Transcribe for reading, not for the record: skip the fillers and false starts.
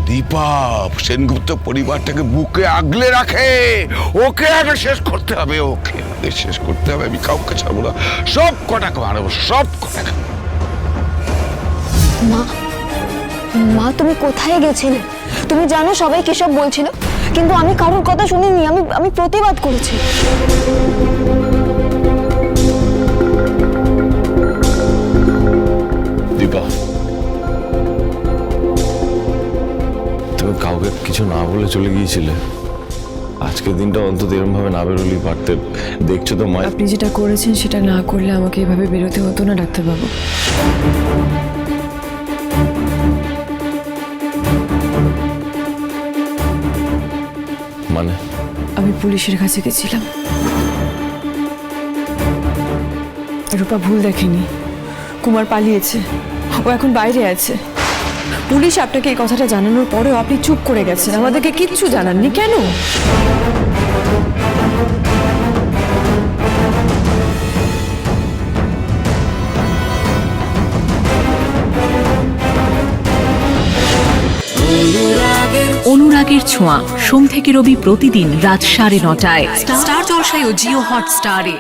দীপা সেনগুপ্ত পরিবারটাকে বুকে আগলে রাখে। ওকে আগে শেষ করতে হবে, ওকে আগে শেষ করতে হবে। আমি কাউকে ছাড়বো না, সব কটাকে মারবো, সব কটাকে। মা, মা তুমি কোথায় গেছিলে? তুমি জানো সবাই কি সব বলছিল, কিন্তু আমি কারোর কথা শুনিনি। আমি প্রতিবাদ করেছি। দীপা, তুমি কাউকে কিছু না বলে চলে গিয়েছিলে। আজকের দিনটা অন্তত এরকম ভাবে না বেরোলেই পারতে। দেখছো তো মা, আপনি যেটা করেছেন সেটা না করলে আমাকে এভাবে বেরোতে হতো না ডাক্তারবাবু। মানে আমি পুলিশের কাছে গেছিলাম। রূপা ভুল দেখেনি, কুমার পালিয়েছে, ও এখন বাইরে আছে। পুলিশ আপনাকে এই কথাটা জানানোর পরেও আপনি চুপ করে গেছেন, আমাদেরকে কিচ্ছু জানাননি। কেন? অনুরাগের ছোঁয়া সোম থেকে রবি প্রতিদিন রাত 9:30টায় স্টার জলসায় ও জিও হটস্টারে।